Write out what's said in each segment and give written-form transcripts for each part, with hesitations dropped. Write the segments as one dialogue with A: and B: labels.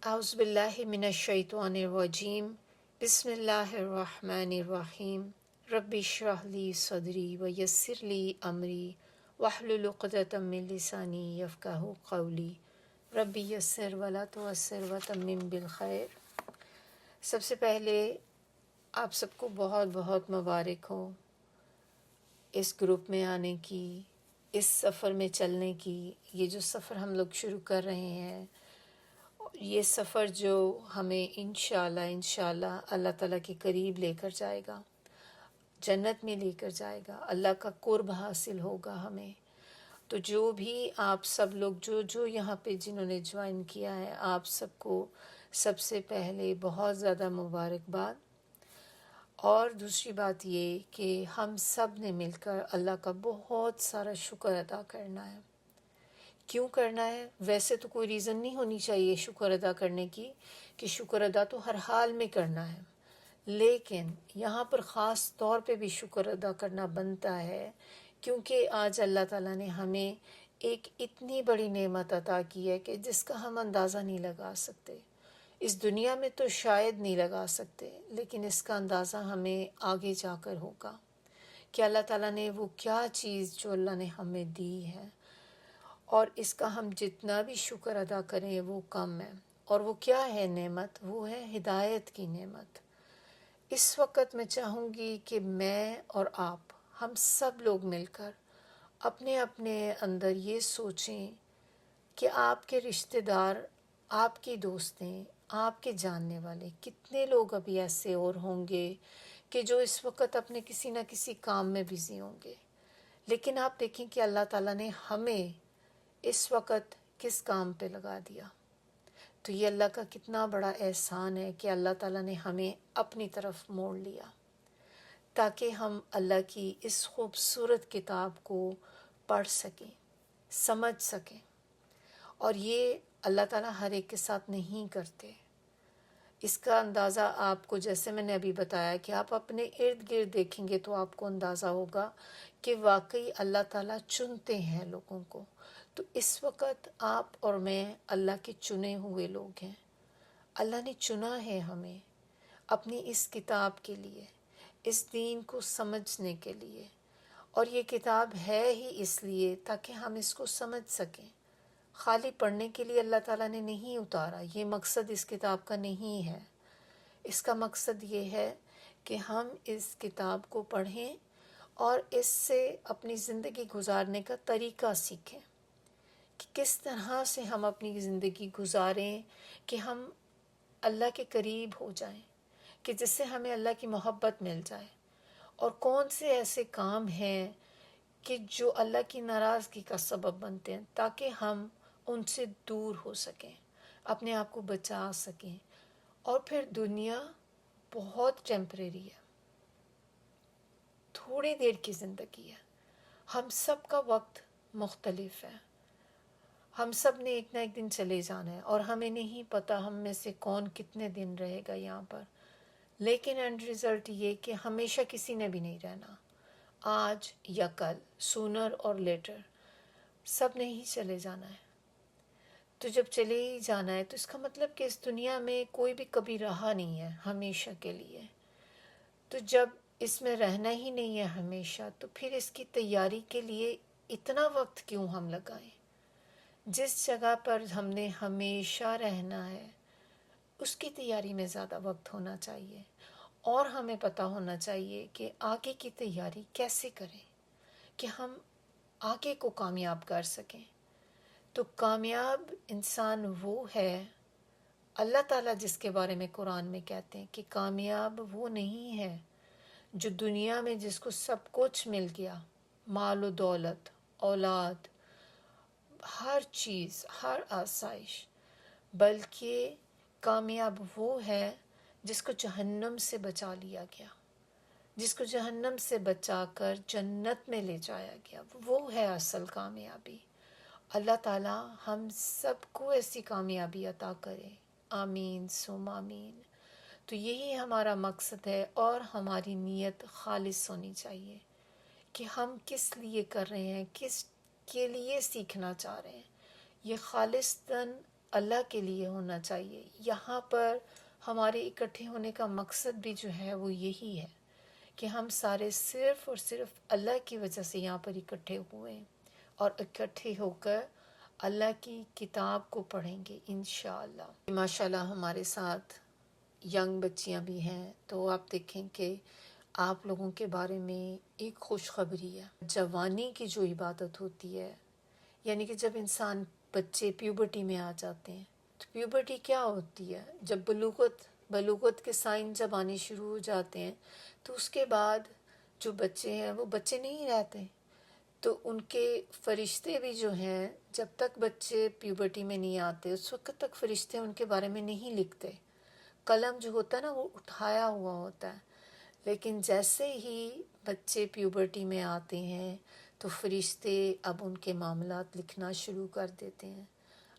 A: اعوذ باللہ من الشیطان الرجیم بسم اللہ الرحمن الرحیم رب اشرح لی صدری ویسر لی امری واحلل عقدۃ من لسانی یفقہوا قولی رب یسر ولا تعسر وتمم بالخیر۔ سب سے پہلے آپ سب کو بہت بہت مبارک ہو اس گروپ میں آنے کی، اس سفر میں چلنے کی۔ یہ جو سفر ہم لوگ شروع کر رہے ہیں، یہ سفر جو ہمیں انشاءاللہ اللہ تعالیٰ کے قریب لے کر جائے گا، جنت میں لے کر جائے گا، اللہ کا قرب حاصل ہوگا ہمیں۔ تو جو بھی آپ سب لوگ جو یہاں پہ جنہوں نے جوائن کیا ہے، آپ سب کو سب سے پہلے بہت زیادہ مبارکباد۔ اور دوسری بات یہ کہ ہم سب نے مل کر اللہ کا بہت سارا شکر ادا کرنا ہے۔ کیوں کرنا ہے؟ ویسے تو کوئی ریزن نہیں ہونی چاہیے شکر ادا کرنے کی، کہ شکر ادا تو ہر حال میں کرنا ہے، لیکن یہاں پر خاص طور پہ بھی شکر ادا کرنا بنتا ہے، کیونکہ آج اللہ تعالیٰ نے ہمیں ایک اتنی بڑی نعمت عطا کی ہے کہ جس کا ہم اندازہ نہیں لگا سکتے۔ اس دنیا میں تو شاید نہیں لگا سکتے، لیکن اس کا اندازہ ہمیں آگے جا کر ہوگا کہ اللہ تعالیٰ نے وہ کیا چیز جو اللہ نے ہمیں دی ہے، اور اس کا ہم جتنا بھی شکر ادا کریں وہ کم ہے۔ اور وہ کیا ہے نعمت؟ وہ ہے ہدایت کی نعمت۔ اس وقت میں چاہوں گی کہ میں اور آپ، ہم سب لوگ مل کر اپنے اپنے اندر یہ سوچیں کہ آپ کے رشتہ دار، آپ کی دوستیں، آپ کے جاننے والے کتنے لوگ ابھی ایسے اور ہوں گے کہ جو اس وقت اپنے کسی نہ کسی کام میں بزی ہوں گے، لیکن آپ دیکھیں کہ اللہ تعالیٰ نے ہمیں اس وقت کس کام پہ لگا دیا۔ تو یہ اللہ کا کتنا بڑا احسان ہے کہ اللہ تعالیٰ نے ہمیں اپنی طرف موڑ لیا، تاکہ ہم اللہ کی اس خوبصورت کتاب کو پڑھ سکیں، سمجھ سکیں۔ اور یہ اللہ تعالیٰ ہر ایک کے ساتھ نہیں کرتے۔ اس کا اندازہ آپ کو، جیسے میں نے ابھی بتایا، کہ آپ اپنے ارد گرد دیکھیں گے تو آپ کو اندازہ ہوگا کہ واقعی اللہ تعالیٰ چنتے ہیں لوگوں کو۔ تو اس وقت آپ اور میں اللہ کے چنے ہوئے لوگ ہیں۔ اللہ نے چنا ہے ہمیں اپنی اس کتاب کے لیے، اس دین کو سمجھنے کے لیے۔ اور یہ کتاب ہے ہی اس لیے تاکہ ہم اس کو سمجھ سکیں۔ خالی پڑھنے کے لیے اللہ تعالیٰ نے نہیں اتارا، یہ مقصد اس کتاب کا نہیں ہے۔ اس کا مقصد یہ ہے کہ ہم اس کتاب کو پڑھیں اور اس سے اپنی زندگی گزارنے کا طریقہ سیکھیں، کہ کس طرح سے ہم اپنی زندگی گزاریں کہ ہم اللہ کے قریب ہو جائیں، کہ جس سے ہمیں اللہ کی محبت مل جائے، اور کون سے ایسے کام ہیں کہ جو اللہ کی ناراضگی کا سبب بنتے ہیں، تاکہ ہم ان سے دور ہو سکیں، اپنے آپ کو بچا سکیں۔ اور پھر دنیا بہت ٹیمپریری ہے، تھوڑی دیر کی زندگی ہے، ہم سب کا وقت مختلف ہے، ہم سب نے ایک نہ ایک دن چلے جانا ہے، اور ہمیں نہیں پتہ ہم میں سے کون کتنے دن رہے گا یہاں پر۔ لیکن اینڈ رزلٹ یہ کہ ہمیشہ کسی نے بھی نہیں رہنا، آج یا کل، سونر اور لیٹر، سب نے ہی چلے جانا ہے۔ تو جب چلے ہی جانا ہے تو اس کا مطلب کہ اس دنیا میں کوئی بھی کبھی رہا نہیں ہے ہمیشہ کے لیے۔ تو جب اس میں رہنا ہی نہیں ہے ہمیشہ، تو پھر اس کی تیاری کے لیے اتنا وقت کیوں ہم لگائیں؟ جس جگہ پر ہم نے ہمیشہ رہنا ہے اس کی تیاری میں زیادہ وقت ہونا چاہیے، اور ہمیں پتہ ہونا چاہیے کہ آگے کی تیاری کیسے کریں کہ ہم آگے کو کامیاب کر سکیں۔ تو کامیاب انسان وہ ہے، اللہ تعالیٰ جس کے بارے میں قرآن میں کہتے ہیں کہ کامیاب وہ نہیں ہے جو دنیا میں جس کو سب کچھ مل گیا، مال و دولت، اولاد، ہر چیز، ہر آسائش، بلکہ کامیاب وہ ہے جس کو جہنم سے بچا لیا گیا، جس کو جہنم سے بچا کر جنت میں لے جایا گیا، وہ ہے اصل کامیابی۔ اللہ تعالیٰ ہم سب کو ایسی کامیابی عطا کرے، آمین ثم آمین۔ تو یہی ہمارا مقصد ہے، اور ہماری نیت خالص ہونی چاہیے کہ ہم کس لیے کر رہے ہیں، کس کے لیے سیکھنا چاہ رہے ہیں۔ یہ خالصتاً اللہ کے لیے ہونا چاہیے. یہاں پر ہمارے اکٹھے ہونے کا مقصد بھی جو ہے وہ یہی ہے کہ ہم سارے صرف اور صرف اللہ کی وجہ سے یہاں پر اکٹھے ہوئے ہیں، اور اکٹھے ہو کر اللہ کی کتاب کو پڑھیں گے انشاءاللہ. ماشاءاللہ ہمارے ساتھ ینگ بچیاں بھی ہیں، تو آپ دیکھیں کہ آپ لوگوں کے بارے میں ایک خوشخبری ہے. جوانی کی جو عبادت ہوتی ہے، یعنی کہ جب انسان بچے پیوبرٹی میں آ جاتے ہیں، تو پیوبرٹی کیا ہوتی ہے؟ جب بلوغت کے سائن جب آنے شروع ہو جاتے ہیں، تو اس کے بعد جو بچے ہیں وہ بچے نہیں رہتے. تو ان کے فرشتے بھی جو ہیں، جب تک بچے پیوبرٹی میں نہیں آتے اس وقت تک فرشتے ان کے بارے میں نہیں لکھتے. قلم جو ہوتا ہے نا وہ اٹھایا ہوا ہوتا ہے. لیکن جیسے ہی بچے پیوبرٹی میں آتے ہیں تو فرشتے اب ان کے معاملات لکھنا شروع کر دیتے ہیں.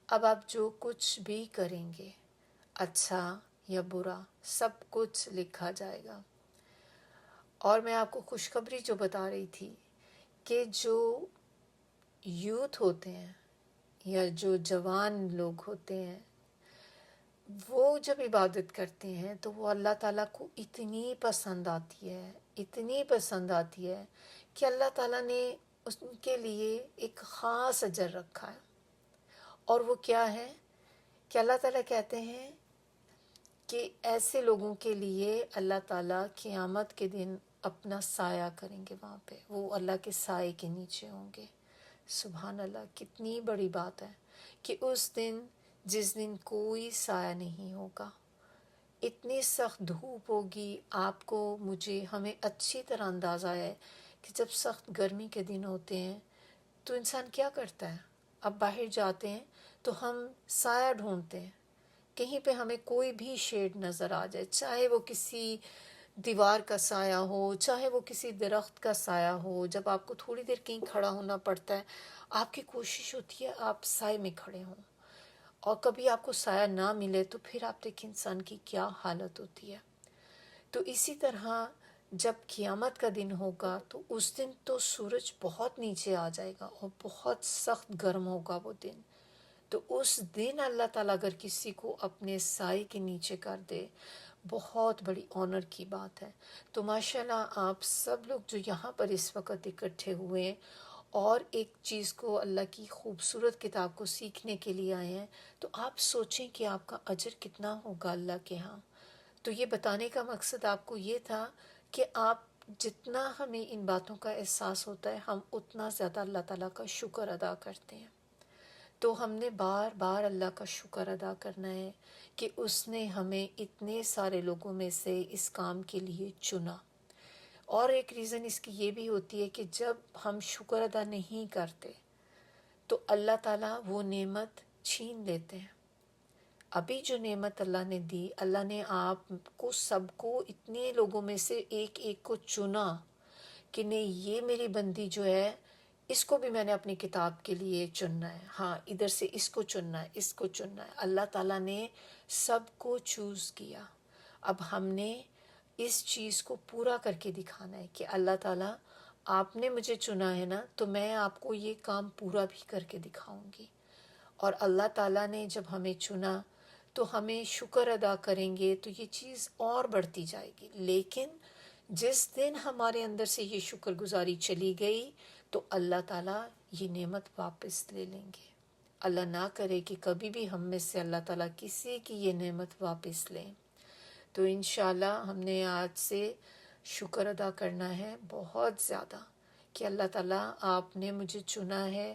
A: اب آپ جو کچھ بھی کریں گے، اچھا یا برا، سب کچھ لکھا جائے گا. اور میں آپ کو خوشخبری جو بتا رہی تھی کہ جو یوتھ ہوتے ہیں یا جو جوان لوگ ہوتے ہیں، وہ جب عبادت کرتے ہیں تو وہ اللہ تعالیٰ کو اتنی پسند آتی ہے کہ اللہ تعالیٰ نے ان کے لیے ایک خاص اجر رکھا ہے. اور وہ کیا ہے کہ اللہ تعالیٰ کہتے ہیں کہ ایسے لوگوں کے لیے اللہ تعالیٰ قیامت کے دن اپنا سایہ کریں گے. وہاں پہ وہ اللہ کے سائے کے نیچے ہوں گے. سبحان اللہ، کتنی بڑی بات ہے کہ اس دن، جس دن کوئی سایہ نہیں ہوگا، اتنی سخت دھوپ ہوگی. آپ کو، مجھے، ہمیں اچھی طرح اندازہ ہے کہ جب سخت گرمی کے دن ہوتے ہیں تو انسان کیا کرتا ہے؟ اب باہر جاتے ہیں تو ہم سایہ ڈھونڈتے ہیں، کہیں پہ ہمیں کوئی بھی شیڈ نظر آ جائے، چاہے وہ کسی دیوار کا سایہ ہو، چاہے وہ کسی درخت کا سایہ ہو. جب آپ کو تھوڑی دیر کہیں کھڑا ہونا پڑتا ہے، آپ کی کوشش ہوتی ہے آپ سائے میں کھڑے ہوں. اور کبھی آپ کو سایہ نہ ملے تو پھر آپ دیکھیں انسان کی کیا حالت ہوتی ہے. تو اسی طرح جب قیامت کا دن ہوگا تو اس دن تو سورج بہت نیچے آ جائے گا اور بہت سخت گرم ہوگا وہ دن. تو اس دن اللہ تعالیٰ اگر کسی کو اپنے سائے کے نیچے کر دے، بہت بڑی آنر کی بات ہے. تو ماشاءاللہ آپ سب لوگ جو یہاں پر اس وقت اکٹھے ہوئے ہیں اور ایک چیز کو، اللہ کی خوبصورت کتاب کو سیکھنے کے لیے آئے ہیں، تو آپ سوچیں کہ آپ کا اجر کتنا ہوگا اللہ کے ہاں. تو یہ بتانے کا مقصد آپ کو یہ تھا کہ آپ جتنا ہمیں ان باتوں کا احساس ہوتا ہے، ہم اتنا زیادہ اللہ تعالیٰ کا شکر ادا کرتے ہیں. تو ہم نے بار بار اللہ کا شکر ادا کرنا ہے کہ اس نے ہمیں اتنے سارے لوگوں میں سے اس کام کے لیے چنا. اور ایک ریزن اس کی یہ بھی ہوتی ہے کہ جب ہم شکر ادا نہیں کرتے تو اللہ تعالیٰ وہ نعمت چھین لیتے ہیں. ابھی جو نعمت اللہ نے دی، اللہ نے آپ کو سب کو اتنے لوگوں میں سے ایک ایک کو چنا کہ نہیں، یہ میری بندی جو ہے اس کو بھی میں نے اپنی کتاب کے لیے چننا ہے، ہاں ادھر سے اس کو چننا ہے، اس کو چننا ہے. اللہ تعالیٰ نے سب کو چوز کیا. اب ہم نے اس چیز کو پورا کر کے دکھانا ہے کہ اللہ تعالیٰ آپ نے مجھے چنا ہے نا، تو میں آپ کو یہ کام پورا بھی کر کے دکھاؤں گی. اور اللہ تعالیٰ نے جب ہمیں چنا تو ہمیں شکر ادا کریں گے تو یہ چیز اور بڑھتی جائے گی. لیکن جس دن ہمارے اندر سے یہ شکر گزاری چلی گئی تو اللہ تعالیٰ یہ نعمت واپس لے لیں گے. اللہ نہ کرے کہ کبھی بھی ہم میں سے اللہ تعالیٰ کسی کی یہ نعمت واپس لیں. تو انشاءاللہ ہم نے آج سے شکر ادا کرنا ہے بہت زیادہ کہ اللہ تعالیٰ آپ نے مجھے چنا ہے،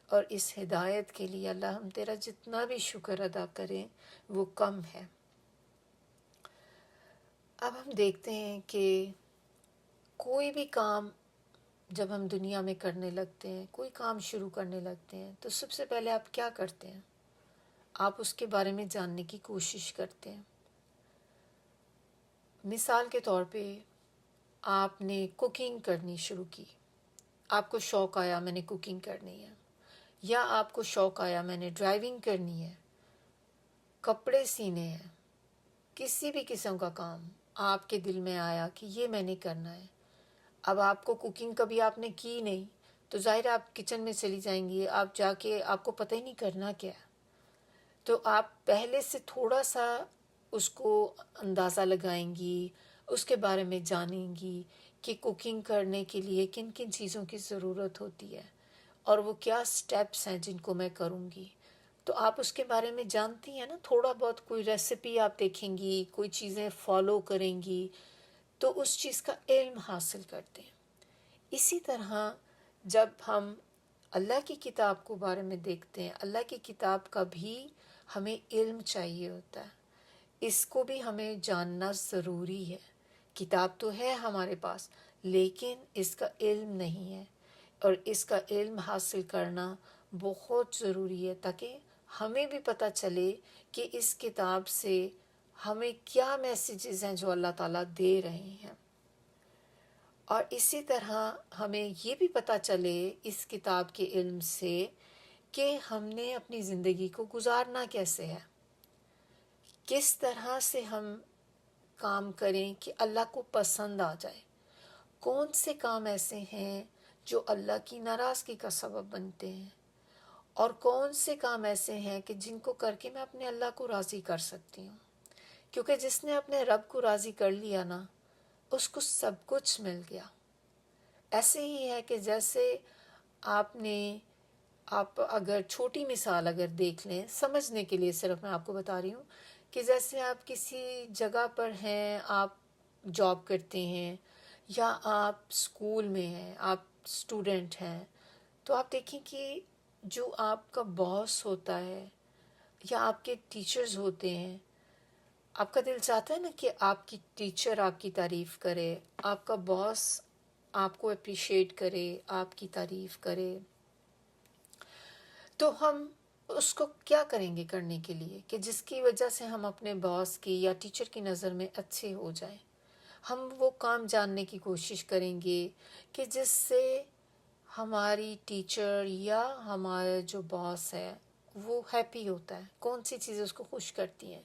A: اور اس ہدایت کے لیے اللہ ہم تیرا جتنا بھی شکر ادا کریں وہ کم ہے. اب ہم دیکھتے ہیں کہ کوئی بھی کام جب ہم دنیا میں کرنے لگتے ہیں، کوئی کام شروع کرنے لگتے ہیں، تو سب سے پہلے آپ کیا کرتے ہیں؟ آپ اس کے بارے میں جاننے کی کوشش کرتے ہیں. مثال کے طور پہ آپ نے کوکنگ کرنی شروع کی، آپ کو شوق آیا میں نے کوکنگ کرنی ہے، یا آپ کو شوق آیا میں نے ڈرائیونگ کرنی ہے، کپڑے سینے ہیں، کسی بھی قسم کا کام آپ کے دل میں آیا کہ یہ میں نے کرنا ہے. اب آپ کو کوکنگ کبھی آپ نے کی نہیں تو ظاہر آپ کچن میں چلی جائیں گی، آپ جا کے آپ کو پتہ ہی نہیں کرنا کیا ہے. تو آپ پہلے سے تھوڑا سا اس کو اندازہ لگائیں گی، اس کے بارے میں جانیں گی کہ کوکنگ کرنے کے لیے کن کن چیزوں کی ضرورت ہوتی ہے اور وہ کیا سٹیپس ہیں جن کو میں کروں گی. تو آپ اس کے بارے میں جانتی ہیں نا، تھوڑا بہت کوئی ریسیپی آپ دیکھیں گی، کوئی چیزیں فالو کریں گی تو اس چیز کا علم حاصل کرتے ہیں. اسی طرح جب ہم اللہ کی کتاب کو بارے میں دیکھتے ہیں، اللہ کی کتاب کا بھی ہمیں علم چاہیے ہوتا ہے، اس کو بھی ہمیں جاننا ضروری ہے. کتاب تو ہے ہمارے پاس لیکن اس کا علم نہیں ہے، اور اس کا علم حاصل کرنا بہت ضروری ہے تاکہ ہمیں بھی پتہ چلے کہ اس کتاب سے ہمیں کیا میسیجز ہیں جو اللہ تعالیٰ دے رہے ہیں. اور اسی طرح ہمیں یہ بھی پتہ چلے اس کتاب کے علم سے کہ ہم نے اپنی زندگی کو گزارنا کیسے ہے، کس طرح سے ہم کام کریں کہ اللہ کو پسند آ جائے، کون سے کام ایسے ہیں جو اللہ کی ناراضگی کا سبب بنتے ہیں، اور کون سے کام ایسے ہیں کہ جن کو کر کے میں اپنے اللہ کو راضی کر سکتی ہوں. کیونکہ جس نے اپنے رب کو راضی کر لیا نا، اس کو سب کچھ مل گیا. ایسے ہی ہے کہ جیسے آپ اگر چھوٹی مثال اگر دیکھ لیں سمجھنے کے لیے، صرف میں آپ کو بتا رہی ہوں کہ جیسے آپ کسی جگہ پر ہیں، آپ جاب کرتے ہیں یا آپ اسکول میں ہیں، آپ اسٹوڈنٹ ہیں، تو آپ دیکھیں کہ جو آپ کا باس ہوتا ہے یا آپ کے ٹیچرز ہوتے ہیں، آپ کا دل چاہتا ہے نا کہ آپ کی ٹیچر آپ کی تعریف کرے، آپ کا باس آپ کو اپریشیٹ کرے، آپ کی تعریف کرے. تو ہم اس کو کیا کریں گے کرنے کے لیے کہ جس کی وجہ سے ہم اپنے باس کی یا ٹیچر کی نظر میں اچھے ہو جائیں. ہم وہ کام جاننے کی کوشش کریں گے کہ جس سے ہماری ٹیچر یا ہمارا جو باس ہے وہ ہیپی ہوتا ہے، کون سی چیزیں اس کو خوش کرتی ہیں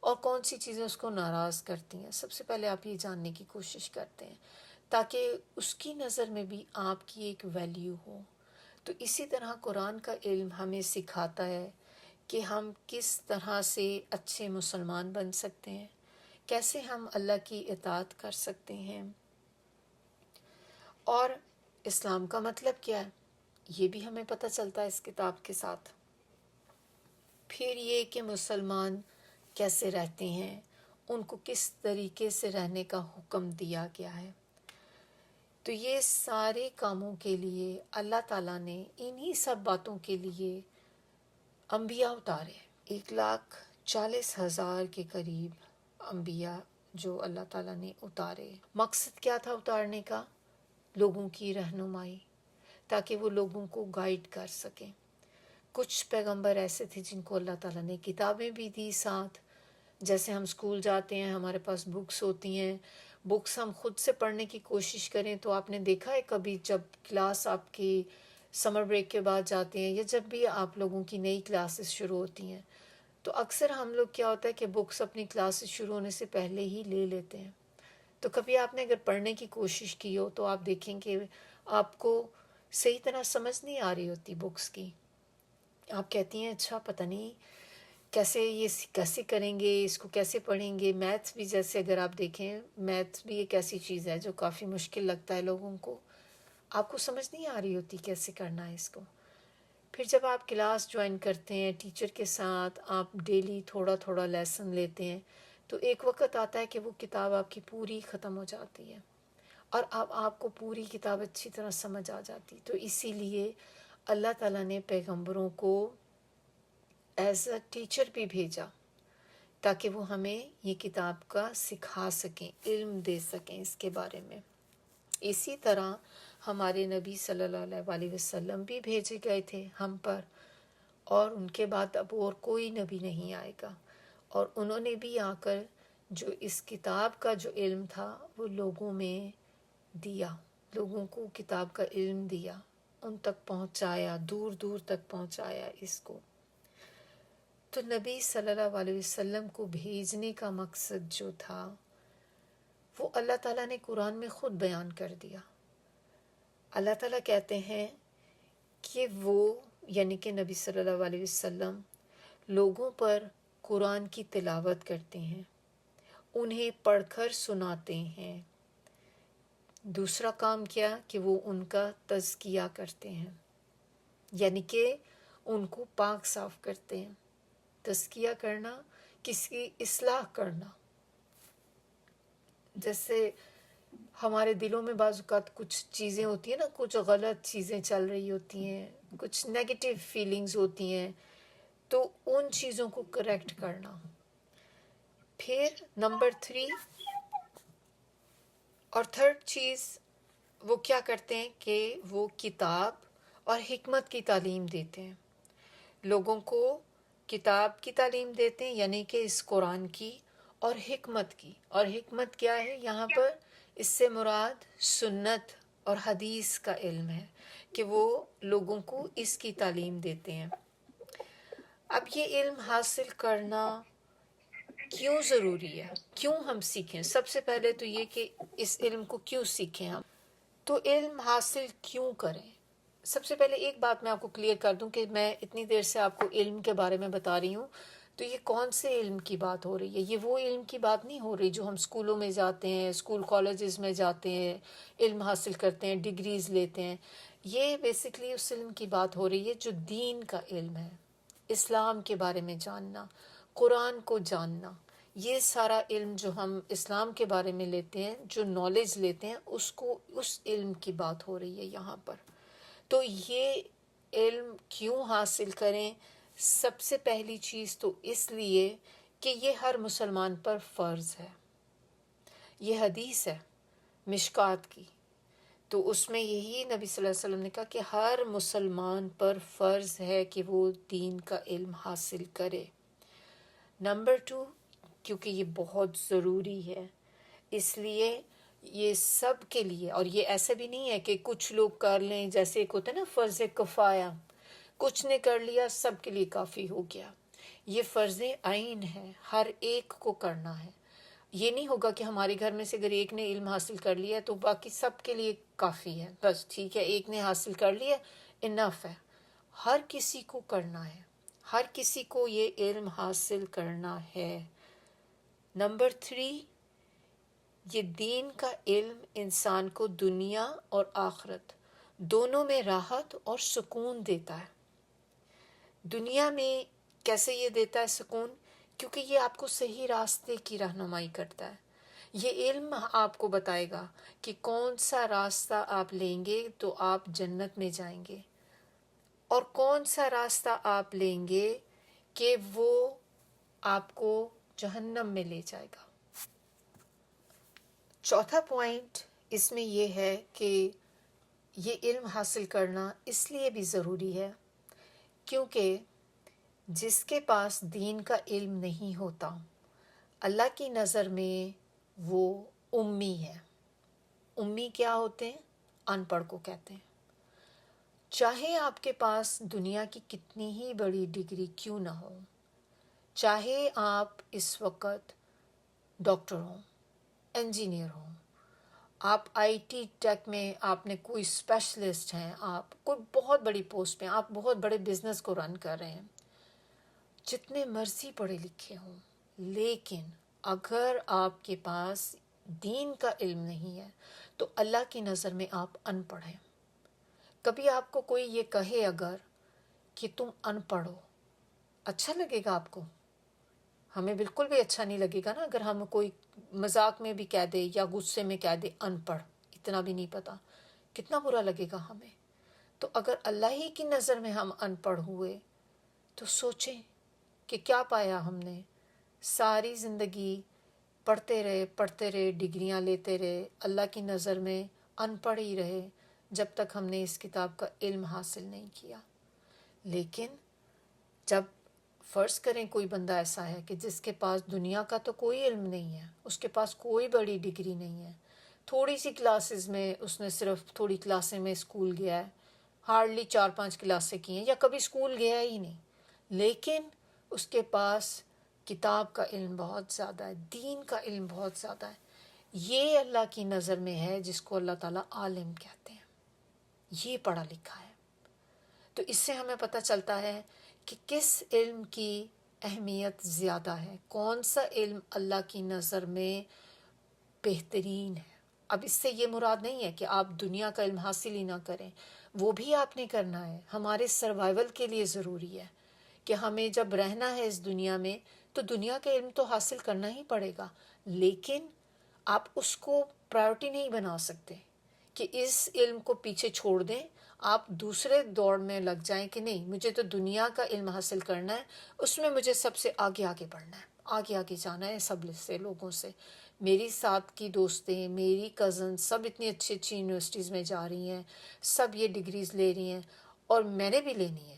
A: اور کون سی چیزیں اس کو ناراض کرتی ہیں. سب سے پہلے آپ یہ جاننے کی کوشش کرتے ہیں تاکہ اس کی نظر میں بھی آپ کی ایک ویلیو ہو. تو اسی طرح قرآن کا علم ہمیں سکھاتا ہے کہ ہم کس طرح سے اچھے مسلمان بن سکتے ہیں، کیسے ہم اللہ کی اطاعت کر سکتے ہیں، اور اسلام کا مطلب کیا ہے یہ بھی ہمیں پتہ چلتا ہے اس کتاب کے ساتھ. پھر یہ کہ مسلمان کیسے رہتے ہیں، ان کو کس طریقے سے رہنے کا حکم دیا گیا ہے. تو یہ سارے کاموں کے لیے اللہ تعالیٰ نے انہی سب باتوں کے لیے انبیاء اتارے. 1,40,000 کے قریب انبیاء جو اللہ تعالیٰ نے اتارے. مقصد کیا تھا اتارنے کا؟ لوگوں کی رہنمائی، تاکہ وہ لوگوں کو گائیڈ کر سکیں. کچھ پیغمبر ایسے تھے جن کو اللہ تعالیٰ نے کتابیں بھی دی ساتھ. جیسے ہم اسکول جاتے ہیں، ہمارے پاس بکس ہوتی ہیں، بکس ہم خود سے پڑھنے کی کوشش کریں تو آپ نے دیکھا ہے کبھی جب کلاس آپ کی سمر بریک کے بعد جاتے ہیں یا جب بھی آپ لوگوں کی نئی کلاسز شروع ہوتی ہیں تو اکثر ہم لوگ کیا ہوتا ہے کہ بکس اپنی کلاسز شروع ہونے سے پہلے ہی لے لیتے ہیں. تو کبھی آپ نے اگر پڑھنے کی کوشش کی ہو تو آپ دیکھیں کہ آپ کو صحیح طرح سمجھ نہیں آ رہی ہوتی بکس کی. آپ کہتی ہیں اچھا پتہ نہیں کیسے کریں گے، اس کو کیسے پڑھیں گے. میتھس بھی جیسے اگر آپ دیکھیں، میتھس بھی ایک ایسی چیز ہے جو کافی مشکل لگتا ہے لوگوں کو، آپ کو سمجھ نہیں آ رہی ہوتی کیسے کرنا ہے اس کو. پھر جب آپ کلاس جوائن کرتے ہیں ٹیچر کے ساتھ، آپ ڈیلی تھوڑا تھوڑا لیسن لیتے ہیں تو ایک وقت آتا ہے کہ وہ کتاب آپ کی پوری ختم ہو جاتی ہے اور اب آپ کو پوری کتاب اچھی طرح سمجھ آ جاتی. تو اسی لیے اللہ تعالیٰ نے پیغمبروں کو ایز اے ٹیچر بھی بھیجا تاکہ وہ ہمیں یہ کتاب کا سکھا سکیں، علم دے سکیں اس کے بارے میں. اسی طرح ہمارے نبی صلی اللہ علیہ وسلم بھی بھیجے گئے تھے ہم پر، اور ان کے بعد اب اور کوئی نبی نہیں آئے گا، اور انہوں نے بھی آ کر جو اس کتاب کا جو علم تھا وہ لوگوں میں دیا، لوگوں کو کتاب کا علم دیا، ان تک پہنچایا، دور دور تک پہنچایا اس کو. تو نبی صلی اللہ علیہ وسلم کو بھیجنے کا مقصد جو تھا وہ اللہ تعالیٰ نے قرآن میں خود بیان کر دیا. اللہ تعالیٰ کہتے ہیں کہ وہ یعنی کہ نبی صلی اللہ علیہ وسلم لوگوں پر قرآن کی تلاوت کرتے ہیں، انہیں پڑھ کر سناتے ہیں۔ دوسرا کام کیا کہ وہ ان کا تزکیہ کرتے ہیں، یعنی کہ ان کو پاک صاف کرتے ہیں۔ تزکیہ کرنا، کسی کی اصلاح کرنا۔ جیسے ہمارے دلوں میں بعض اوقات کچھ چیزیں ہوتی ہیں نا، کچھ غلط چیزیں چل رہی ہوتی ہیں، کچھ نیگیٹو فیلنگز ہوتی ہیں، تو ان چیزوں کو کریکٹ کرنا۔ پھر نمبر 3 اور تھرڈ چیز وہ کیا کرتے ہیں کہ وہ کتاب اور حکمت کی تعلیم دیتے ہیں، لوگوں کو کتاب کی تعلیم دیتے ہیں، یعنی کہ اس قرآن کی اور حکمت کی۔ اور حکمت کیا ہے یہاں پر؟ اس سے مراد سنت اور حدیث کا علم ہے کہ وہ لوگوں کو اس کی تعلیم دیتے ہیں۔ اب یہ علم حاصل کرنا کیوں ضروری ہے؟ کیوں ہم سیکھیں؟ سب سے پہلے تو یہ کہ اس علم کو کیوں سیکھیں ہم؟ تو علم حاصل کیوں کریں؟ سب سے پہلے ایک بات میں آپ کو کلیئر کر دوں کہ میں اتنی دیر سے آپ کو علم کے بارے میں بتا رہی ہوں، تو یہ کون سے علم کی بات ہو رہی ہے؟ یہ وہ علم کی بات نہیں ہو رہی جو ہم اسکولوں میں جاتے ہیں، اسکول کالجز میں جاتے ہیں، علم حاصل کرتے ہیں، ڈگریز لیتے ہیں۔ یہ بیسکلی اس علم کی بات ہو رہی ہے جو دین کا علم ہے، اسلام کے بارے میں جاننا، قرآن کو جاننا۔ یہ سارا علم جو ہم اسلام کے بارے میں لیتے ہیں، جو نالج لیتے ہیں، اس علم کی بات ہو رہی ہے یہاں پر۔ تو یہ علم کیوں حاصل کریں؟ سب سے پہلی چیز تو اس لیے کہ یہ ہر مسلمان پر فرض ہے۔ یہ حدیث ہے مشکات کی، تو اس میں یہی نبی صلی اللہ علیہ وسلم نے کہا کہ ہر مسلمان پر فرض ہے کہ وہ دین کا علم حاصل کرے۔ نمبر 2، کیونکہ یہ بہت ضروری ہے، اس لیے یہ سب کے لیے، اور یہ ایسا بھی نہیں ہے کہ کچھ لوگ کر لیں، جیسے ایک ہوتا ہے نا فرض کفایہ، کچھ نے کر لیا سب کے لیے کافی ہو گیا۔ یہ فرض عین ہے، ہر ایک کو کرنا ہے۔ یہ نہیں ہوگا کہ ہمارے گھر میں سے اگر ایک نے علم حاصل کر لیا تو باقی سب کے لیے کافی ہے، بس ٹھیک ہے ایک نے حاصل کر لیا انف ہے۔ ہر کسی کو کرنا ہے، ہر کسی کو یہ علم حاصل کرنا ہے۔ نمبر 3، یہ دین کا علم انسان کو دنیا اور آخرت دونوں میں راحت اور سکون دیتا ہے۔ دنیا میں کیسے یہ دیتا ہے سکون؟ کیونکہ یہ آپ کو صحیح راستے کی رہنمائی کرتا ہے۔ یہ علم آپ کو بتائے گا کہ کون سا راستہ آپ لیں گے تو آپ جنت میں جائیں گے، اور کون سا راستہ آپ لیں گے کہ وہ آپ کو جہنم میں لے جائے گا۔ چوتھا پوائنٹ اس میں یہ ہے کہ یہ علم حاصل کرنا اس لیے بھی ضروری ہے کیونکہ جس کے پاس دین کا علم نہیں ہوتا، اللہ کی نظر میں وہ امی ہے۔ امی کیا ہوتے ہیں؟ ان پڑھ کو کہتے ہیں۔ چاہے آپ کے پاس دنیا کی کتنی ہی بڑی ڈگری کیوں نہ ہو، چاہے آپ اس وقت ڈاکٹر ہوں، انجینئر ہوں، آپ آئی ٹی ٹیک میں آپ نے کوئی اسپیشلسٹ ہیں، آپ کوئی بہت بڑی پوسٹ پہ، آپ بہت بڑے بزنس کو رن کر رہے ہیں، جتنے مرضی پڑھے لکھے ہوں، لیکن اگر آپ کے پاس دین کا علم نہیں ہے تو اللہ کی نظر میں آپ ان پڑھ ہیں۔ کبھی آپ کو کوئی یہ کہے اگر کہ تم ان پڑھ ہو، اچھا لگے گا آپ کو؟ ہمیں بالکل بھی اچھا نہیں لگے گا نا اگر ہم کوئی مذاق میں بھی کہہ دے یا غصے میں کہہ دے ان پڑھ، اتنا بھی نہیں پتا، کتنا برا لگے گا ہمیں۔ تو اگر اللہ ہی کی نظر میں ہم ان پڑھ ہوئے تو سوچیں کہ کیا پایا ہم نے؟ ساری زندگی پڑھتے رہے، ڈگریاں لیتے رہے، اللہ کی نظر میں ان پڑھ ہی رہے جب تک ہم نے اس کتاب کا علم حاصل نہیں کیا۔ لیکن جب فرض کریں کوئی بندہ ایسا ہے کہ جس کے پاس دنیا کا تو کوئی علم نہیں ہے، اس کے پاس کوئی بڑی ڈگری نہیں ہے، تھوڑی سی کلاسز میں اس نے صرف تھوڑی کلاسیں میں اسکول گیا ہے، ہارڈلی 4-5 کلاسیں کی ہیں یا کبھی اسکول گیا ہی نہیں، لیکن اس کے پاس کتاب کا علم بہت زیادہ ہے، دین کا علم بہت زیادہ ہے، یہ اللہ کی نظر میں ہے جس کو اللہ تعالیٰ عالم کہتے ہیں، یہ پڑھا لکھا ہے۔ تو اس سے ہمیں پتہ چلتا ہے کہ کس علم کی اہمیت زیادہ ہے، کون سا علم اللہ کی نظر میں بہترین ہے۔ اب اس سے یہ مراد نہیں ہے کہ آپ دنیا کا علم حاصل ہی نہ کریں، وہ بھی آپ نے کرنا ہے، ہمارے سروائیول کے لیے ضروری ہے کہ ہمیں جب رہنا ہے اس دنیا میں تو دنیا کا علم تو حاصل کرنا ہی پڑے گا، لیکن آپ اس کو پرائورٹی نہیں بنا سکتے کہ اس علم کو پیچھے چھوڑ دیں، آپ دوسرے دوڑ میں لگ جائیں کہ نہیں مجھے تو دنیا کا علم حاصل کرنا ہے، اس میں مجھے سب سے آگے آگے بڑھنا ہے، آگے آگے جانا ہے سب سے لوگوں سے۔ میری ساتھ کی دوستیں، میری کزن سب اتنی اچھی اچھی یونیورسٹیز میں جا رہی ہیں، سب یہ ڈگریز لے رہی ہیں اور میں نے بھی لینی ہے۔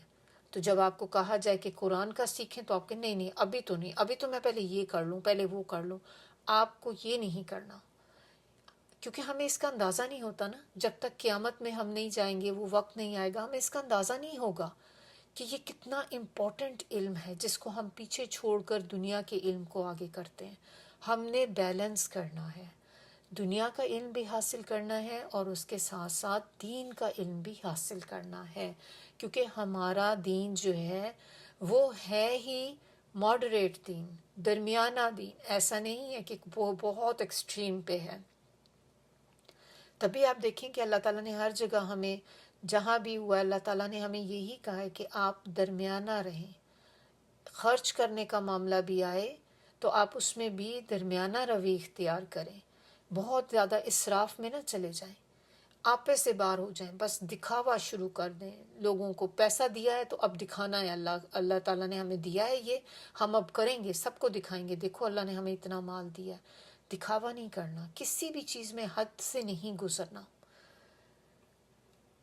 A: تو جب آپ کو کہا جائے کہ قرآن کا سیکھیں تو آپ کہ نہیں نہیں ابھی تو نہیں، ابھی تو میں پہلے یہ کر لوں، پہلے وہ کر لوں۔ آپ کو یہ نہیں کرنا، کیونکہ ہمیں اس کا اندازہ نہیں ہوتا نا، جب تک قیامت میں ہم نہیں جائیں گے، وہ وقت نہیں آئے گا، ہمیں اس کا اندازہ نہیں ہوگا کہ یہ کتنا امپورٹنٹ علم ہے جس کو ہم پیچھے چھوڑ کر دنیا کے علم کو آگے کرتے ہیں۔ ہم نے بیلنس کرنا ہے، دنیا کا علم بھی حاصل کرنا ہے اور اس کے ساتھ ساتھ دین کا علم بھی حاصل کرنا ہے، کیونکہ ہمارا دین جو ہے وہ ہے ہی ماڈریٹ دین، درمیانہ دین، ایسا نہیں ہے کہ وہ بہت ایکسٹریم پہ ہے۔ تبھی آپ دیکھیں کہ اللہ تعالیٰ نے ہر جگہ ہمیں جہاں بھی ہوا اللہ تعالیٰ نے ہمیں یہی کہا ہے کہ آپ درمیانہ رہیں، خرچ کرنے کا معاملہ بھی آئے تو آپ اس میں بھی درمیانہ روی اختیار کریں، بہت زیادہ اسراف میں نہ چلے جائیں، آپے سے باہر ہو جائیں، بس دکھاوا شروع کر دیں، لوگوں کو پیسہ دیا ہے تو اب دکھانا ہے، اللہ تعالیٰ نے ہمیں دیا ہے یہ، ہم اب کریں گے، سب کو دکھائیں گے، دیکھو اللہ نے ہمیں اتنا مال دیا ہے۔ دکھاوا نہیں کرنا، کسی بھی چیز میں حد سے نہیں گزرنا۔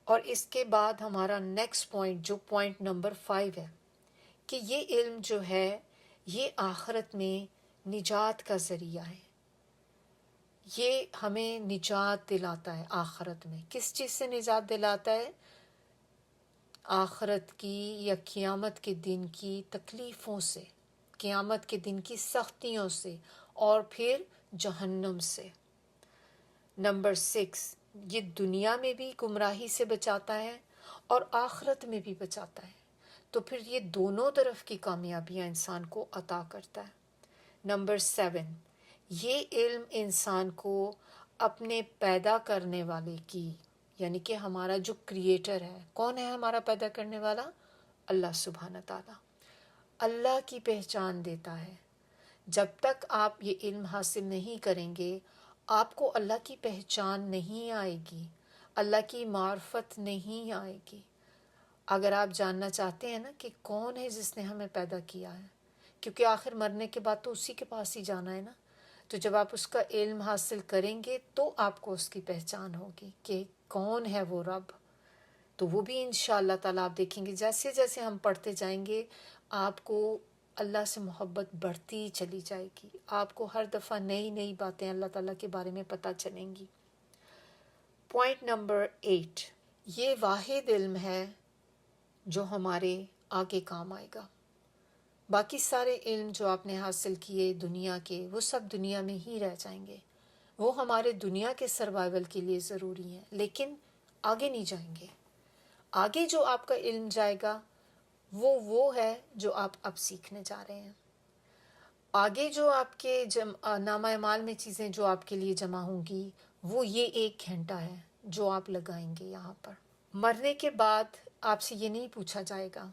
A: اور اس کے بعد ہمارا نیکسٹ پوائنٹ جو پوائنٹ نمبر 5 ہے کہ یہ علم جو ہے یہ آخرت میں نجات کا ذریعہ ہے، یہ ہمیں نجات دلاتا ہے آخرت میں۔ کس چیز سے نجات دلاتا ہے؟ آخرت کی یا قیامت کے دن کی تکلیفوں سے، قیامت کے دن کی سختیوں سے، اور پھر جہنم سے۔ نمبر 6، یہ دنیا میں بھی گمراہی سے بچاتا ہے اور آخرت میں بھی بچاتا ہے، تو پھر یہ دونوں طرف کی کامیابیاں انسان کو عطا کرتا ہے۔ نمبر 7، یہ علم انسان کو اپنے پیدا کرنے والے کی، یعنی کہ ہمارا جو کریٹر ہے، کون ہے ہمارا پیدا کرنے والا؟ اللہ سبحانہ تعالیٰ، اللہ کی پہچان دیتا ہے۔ جب تک آپ یہ علم حاصل نہیں کریں گے آپ کو اللہ کی پہچان نہیں آئے گی، اللہ کی معرفت نہیں آئے گی۔ اگر آپ جاننا چاہتے ہیں نا کہ کون ہے جس نے ہمیں پیدا کیا ہے، کیونکہ آخر مرنے کے بعد تو اسی کے پاس ہی جانا ہے نا، تو جب آپ اس کا علم حاصل کریں گے تو آپ کو اس کی پہچان ہوگی کہ کون ہے وہ رب۔ تو وہ بھی انشاءاللہ تعالیٰ آپ دیکھیں گے جیسے جیسے ہم پڑھتے جائیں گے آپ کو اللہ سے محبت بڑھتی چلی جائے گی، آپ کو ہر دفعہ نئی نئی باتیں اللہ تعالیٰ کے بارے میں پتہ چلیں گی۔ پوائنٹ نمبر 8، یہ واحد علم ہے جو ہمارے آگے کام آئے گا۔ باقی سارے علم جو آپ نے حاصل کیے دنیا کے، وہ سب دنیا میں ہی رہ جائیں گے، وہ ہمارے دنیا کے سروائیول کے لیے ضروری ہیں، لیکن آگے نہیں جائیں گے۔ آگے جو آپ کا علم جائے گا وہ ہے جو آپ اب سیکھنے جا رہے ہیں۔ آگے جو آپ کے نامہ اعمال میں چیزیں جو آپ کے لیے جمع ہوں گی وہ یہ 1 گھنٹہ ہے جو آپ لگائیں گے یہاں پر۔ مرنے کے بعد آپ سے یہ نہیں پوچھا جائے گا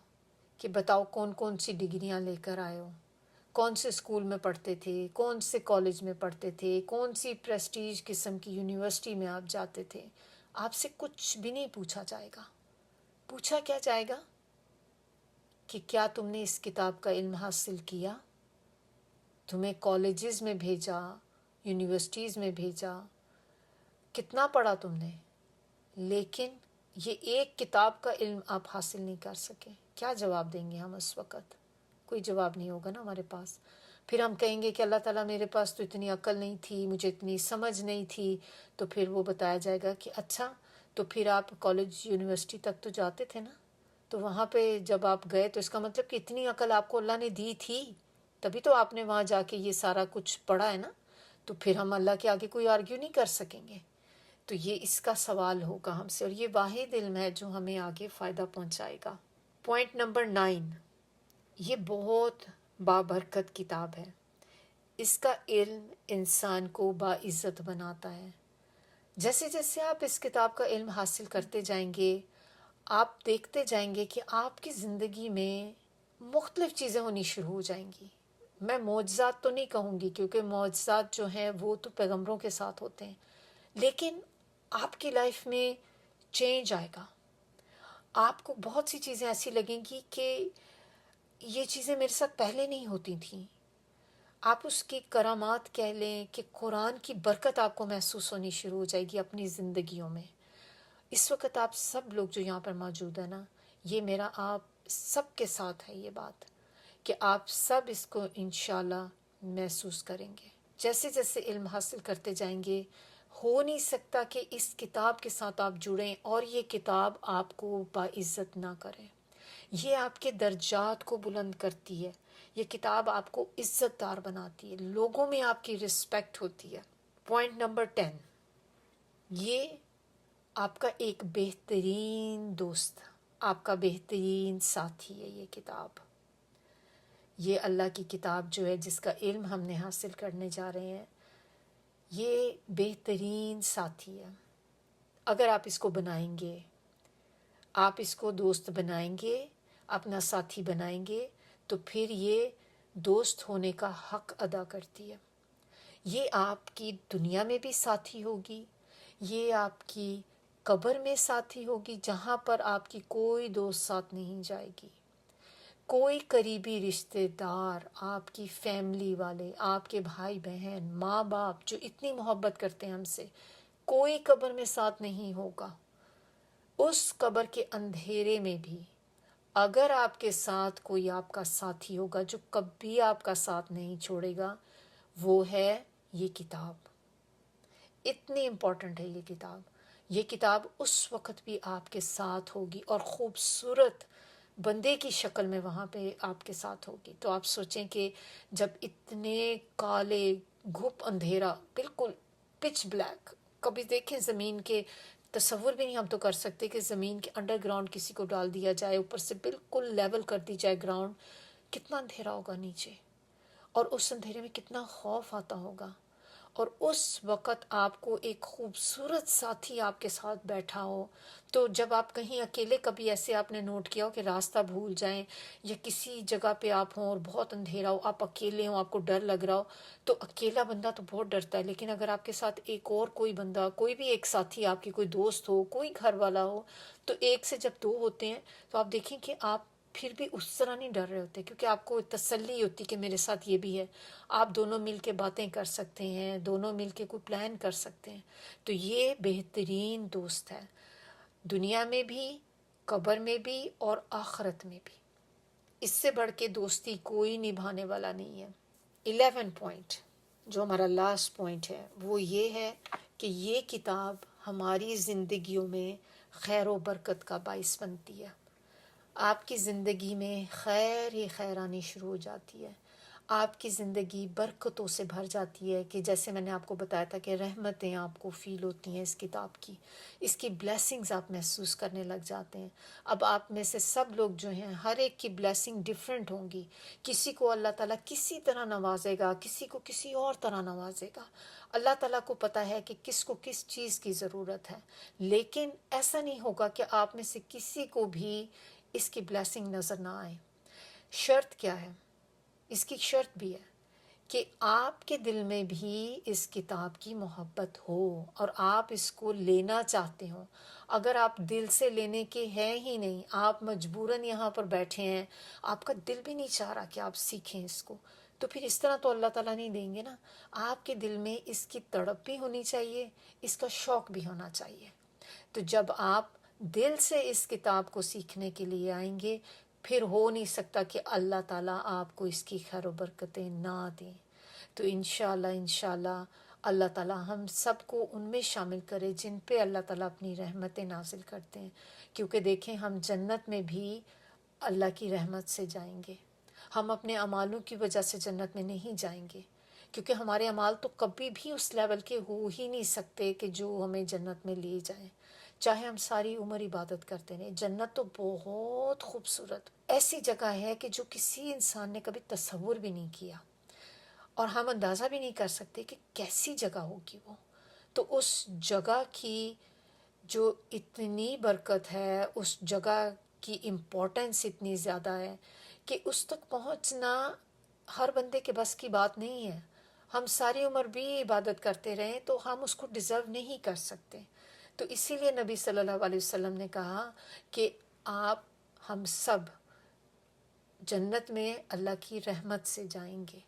A: کہ بتاؤ کون کون سی ڈگریاں لے کر آئے ہو، کون سے اسکول میں پڑھتے تھے، کون سے کالج میں پڑھتے تھے، کون سی پریسٹیج قسم کی یونیورسٹی میں آپ جاتے تھے، آپ سے کچھ بھی نہیں پوچھا جائے گا۔ پوچھا کیا جائے گا کہ کیا تم نے اس کتاب کا علم حاصل کیا، تمہیں کالجز میں بھیجا، یونیورسٹیز میں بھیجا، کتنا پڑھا تم نے، لیکن یہ ایک کتاب کا علم آپ حاصل نہیں کر سکے۔ کیا جواب دیں گے ہم اس وقت؟ کوئی جواب نہیں ہوگا نا ہمارے پاس۔ پھر ہم کہیں گے کہ اللہ تعالیٰ میرے پاس تو اتنی عقل نہیں تھی، مجھے اتنی سمجھ نہیں تھی، تو پھر وہ بتایا جائے گا کہ اچھا تو پھر آپ کالج یونیورسٹی تک تو جاتے تھے نا، تو وہاں پہ جب آپ گئے تو اس کا مطلب کہ اتنی عقل آپ کو اللہ نے دی تھی، تبھی تو آپ نے وہاں جا کے یہ سارا کچھ پڑھا ہے نا، تو پھر ہم اللہ کے آگے کوئی آرگیو نہیں کر سکیں گے۔ تو یہ اس کا سوال ہوگا ہم سے، اور یہ واحد علم ہے جو ہمیں آگے فائدہ پہنچائے گا۔ پوائنٹ نمبر 9، یہ بہت بابرکت کتاب ہے۔ اس کا علم انسان کو باعزت بناتا ہے۔ جیسے جیسے آپ اس کتاب کا علم حاصل کرتے جائیں گے، آپ دیکھتے جائیں گے کہ آپ کی زندگی میں مختلف چیزیں ہونی شروع ہو جائیں گی۔ میں معجزات تو نہیں کہوں گی، کیونکہ معجزات جو ہیں وہ تو پیغمبروں کے ساتھ ہوتے ہیں، لیکن آپ کی لائف میں چینج آئے گا۔ آپ کو بہت سی چیزیں ایسی لگیں گی کہ یہ چیزیں میرے ساتھ پہلے نہیں ہوتی تھیں۔ آپ اس کی کرامات کہہ لیں کہ قرآن کی برکت آپ کو محسوس ہونی شروع ہو جائے گی اپنی زندگیوں میں۔ اس وقت آپ سب لوگ جو یہاں پر موجود ہیں نا، یہ میرا آپ سب کے ساتھ ہے یہ بات کہ آپ سب اس کو انشاءاللہ محسوس کریں گے۔ جیسے جیسے علم حاصل کرتے جائیں گے، ہو نہیں سکتا کہ اس کتاب کے ساتھ آپ جڑیں اور یہ کتاب آپ کو باعزت نہ کرے۔ یہ آپ کے درجات کو بلند کرتی ہے، یہ کتاب آپ کو عزت دار بناتی ہے، لوگوں میں آپ کی رسپیکٹ ہوتی ہے۔ پوائنٹ نمبر 10، یہ آپ کا ایک بہترین دوست، آپ کا بہترین ساتھی ہے یہ کتاب۔ یہ اللہ کی کتاب جو ہے جس کا علم ہم نے حاصل کرنے جا رہے ہیں، یہ بہترین ساتھی ہے۔ اگر آپ اس کو بنائیں گے، آپ اس کو دوست بنائیں گے، اپنا ساتھی بنائیں گے، تو پھر یہ دوست ہونے کا حق ادا کرتی ہے۔ یہ آپ کی دنیا میں بھی ساتھی ہوگی، یہ آپ کی قبر میں ساتھی ہوگی، جہاں پر آپ کی کوئی دوست ساتھ نہیں جائے گی، کوئی قریبی رشتہ دار، آپ کی فیملی والے، آپ کے بھائی بہن، ماں باپ جو اتنی محبت کرتے ہیں ہم سے، کوئی قبر میں ساتھ نہیں ہوگا۔ اس قبر کے اندھیرے میں بھی اگر آپ کے ساتھ کوئی آپ کا ساتھی ہوگا جو کبھی آپ کا ساتھ نہیں چھوڑے گا، وہ ہے یہ کتاب۔ اتنی امپورٹنٹ ہے یہ کتاب۔ یہ کتاب اس وقت بھی آپ کے ساتھ ہوگی اور خوبصورت بندے کی شکل میں وہاں پہ آپ کے ساتھ ہوگی۔ تو آپ سوچیں کہ جب اتنے کالے گھپ اندھیرا، بالکل پچ بلیک، کبھی دیکھیں زمین کے، تصور بھی نہیں ہم تو کر سکتے کہ زمین کے انڈر گراؤنڈ کسی کو ڈال دیا جائے، اوپر سے بالکل لیول کر دی جائے گراؤنڈ، کتنا اندھیرا ہوگا نیچے، اور اس اندھیرے میں کتنا خوف آتا ہوگا۔ اور اس وقت آپ کو ایک خوبصورت ساتھی آپ کے ساتھ بیٹھا ہو، تو جب آپ کہیں اکیلے، کبھی ایسے آپ نے نوٹ کیا ہو کہ راستہ بھول جائیں یا کسی جگہ پہ آپ ہوں اور بہت اندھیرا ہو، آپ اکیلے ہوں، آپ کو ڈر لگ رہا ہو، تو اکیلا بندہ تو بہت ڈرتا ہے، لیکن اگر آپ کے ساتھ ایک اور کوئی بندہ، کوئی بھی ایک ساتھی، آپ کی کوئی دوست ہو، کوئی گھر والا ہو، تو ایک سے جب دو ہوتے ہیں تو آپ دیکھیں کہ آپ پھر بھی اس طرح نہیں ڈر رہے ہوتے، کیونکہ آپ کو تسلی ہوتی کہ میرے ساتھ یہ بھی ہے۔ آپ دونوں مل کے باتیں کر سکتے ہیں، دونوں مل کے کوئی پلان کر سکتے ہیں۔ تو یہ بہترین دوست ہے، دنیا میں بھی، قبر میں بھی اور آخرت میں بھی۔ اس سے بڑھ کے دوستی کوئی نبھانے والا نہیں ہے۔ 11 پوائنٹ، جو ہمارا لاسٹ پوائنٹ ہے، وہ یہ ہے کہ یہ کتاب ہماری زندگیوں میں خیر و برکت کا باعث بنتی ہے۔ آپ کی زندگی میں خیر ہی خیر آنی شروع ہو جاتی ہے، آپ کی زندگی برکتوں سے بھر جاتی ہے، کہ جیسے میں نے آپ کو بتایا تھا کہ رحمتیں آپ کو فیل ہوتی ہیں اس کتاب کی، اس کی بلیسنگز آپ محسوس کرنے لگ جاتے ہیں۔ اب آپ میں سے سب لوگ جو ہیں، ہر ایک کی بلیسنگ ڈیفرنٹ ہوں گی، کسی کو اللہ تعالیٰ کسی طرح نوازے گا، کسی کو کسی اور طرح نوازے گا۔ اللہ تعالیٰ کو پتہ ہے کہ کس کو کس چیز کی ضرورت ہے، لیکن ایسا نہیں ہوگا کہ آپ میں سے کسی کو بھی اس کی بلیسنگ نظر نہ آئے۔ شرط کیا ہے؟ اس کی شرط بھی ہے کہ آپ کے دل میں بھی اس کتاب کی محبت ہو اور آپ اس کو لینا چاہتے ہوں۔ اگر آپ دل سے لینے کے ہیں ہی نہیں، آپ مجبوراً یہاں پر بیٹھے ہیں، آپ کا دل بھی نہیں چاہ رہا کہ آپ سیکھیں اس کو، تو پھر اس طرح تو اللہ تعالیٰ نہیں دیں گے نا۔ آپ کے دل میں اس کی تڑپ بھی ہونی چاہیے، اس کا شوق بھی ہونا چاہیے۔ تو جب آپ دل سے اس کتاب کو سیکھنے کے لیے آئیں گے، پھر ہو نہیں سکتا کہ اللہ تعالیٰ آپ کو اس کی خیر و برکتیں نہ دیں۔ تو انشاءاللہ اللہ تعالیٰ ہم سب کو ان میں شامل کرے جن پہ اللہ تعالیٰ اپنی رحمتیں نازل کرتے ہیں، کیونکہ دیکھیں ہم جنت میں بھی اللہ کی رحمت سے جائیں گے، ہم اپنے اعمالوں کی وجہ سے جنت میں نہیں جائیں گے، کیونکہ ہمارے اعمال تو کبھی بھی اس لیول کے ہو ہی نہیں سکتے کہ جو ہمیں جنت میں لے جائیں۔ چاہے ہم ساری عمر عبادت کرتے رہیں. جنت تو بہت خوبصورت ایسی جگہ ہے کہ جو کسی انسان نے کبھی تصور بھی نہیں کیا، اور ہم اندازہ بھی نہیں کر سکتے کہ کیسی جگہ ہوگی وہ. تو اس جگہ کی جو اتنی برکت ہے، اس جگہ کی امپورٹنس اتنی زیادہ ہے کہ اس تک پہنچنا ہر بندے کے بس کی بات نہیں ہے. ہم ساری عمر بھی عبادت کرتے رہیں تو ہم اس کو ڈیزرو نہیں کر سکتے. تو اسی لیے نبی صلی اللہ علیہ وسلم نے کہا کہ آپ ہم سب جنت میں اللہ کی رحمت سے جائیں گے.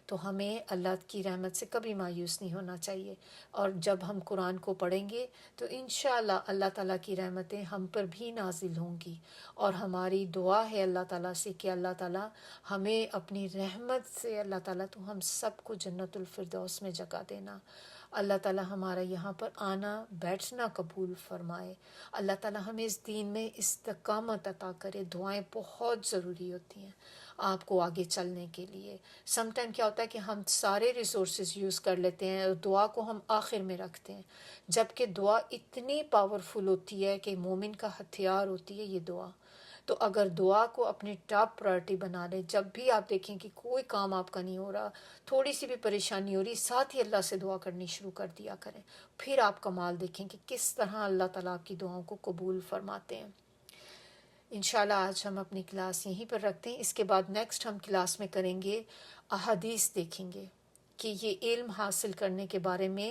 A: تو ہمیں اللہ کی رحمت سے کبھی مایوس نہیں ہونا چاہیے. اور جب ہم قرآن کو پڑھیں گے تو انشاءاللہ اللہ تعالیٰ کی رحمتیں ہم پر بھی نازل ہوں گی. اور ہماری دعا ہے اللہ تعالیٰ سے کہ اللہ تعالیٰ ہمیں اپنی رحمت سے، اللہ تعالیٰ تو ہم سب کو جنت الفردوس میں جگہ دینا. اللہ تعالیٰ ہمارا یہاں پر آنا بیٹھنا قبول فرمائے. اللہ تعالیٰ ہمیں اس دین میں استقامت عطا کرے. دعائیں بہت ضروری ہوتی ہیں آپ کو آگے چلنے کے لیے. سم ٹائم کیا ہوتا ہے کہ ہم سارے ریسورسز یوز کر لیتے ہیں اور دعا کو ہم آخر میں رکھتے ہیں، جبکہ دعا اتنی پاورفل ہوتی ہے کہ مومن کا ہتھیار ہوتی ہے یہ دعا. تو اگر دعا کو اپنی ٹاپ پرائرٹی بنا لیں، جب بھی آپ دیکھیں کہ کوئی کام آپ کا نہیں ہو رہا، تھوڑی سی بھی پریشانی ہو رہی، ساتھ ہی اللہ سے دعا کرنی شروع کر دیا کریں. پھر آپ کمال دیکھیں کہ کس طرح اللہ تعالیٰ آپ کی دعاؤں کو قبول فرماتے ہیں. انشاءاللہ آج ہم اپنی کلاس یہیں پر رکھتے ہیں. اس کے بعد نیکسٹ ہم کلاس میں کریں گے احادیث، دیکھیں گے کہ یہ علم حاصل کرنے کے بارے میں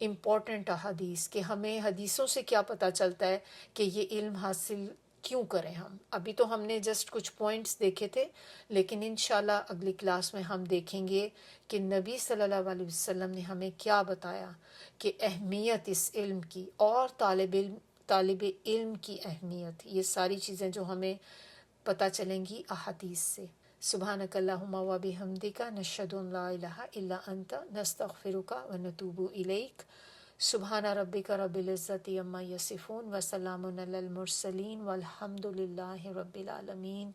A: امپورٹنٹ احادیث، کہ ہمیں حدیثوں سے کیا پتہ چلتا ہے کہ یہ علم حاصل کیوں کریں ہم. ابھی تو ہم نے جسٹ کچھ پوائنٹس دیکھے تھے، لیکن انشاءاللہ اگلی کلاس میں ہم دیکھیں گے کہ نبی صلی اللہ علیہ وسلم نے ہمیں کیا بتایا کہ اہمیت اس علم کی، اور طالب علم کی اہمیت. یہ ساری چیزیں جو ہمیں پتہ چلیں گی احادیث سے. سبحانک اللہم و بحمدک، نشہد ان لا الہ الا انت، نستغفرک و نتوب الیک. سبحان ربک رب العزت عما یصفون وسلام علی المرسلین والحمد للہ رب العالمین.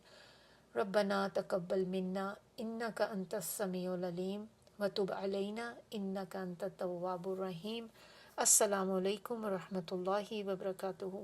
A: ربنا تقبل منا انک انت السمیع العلیم وتب علینا انک انت التواب الرحیم. السلام علیکم ورحمۃ اللہ وبرکاتہ.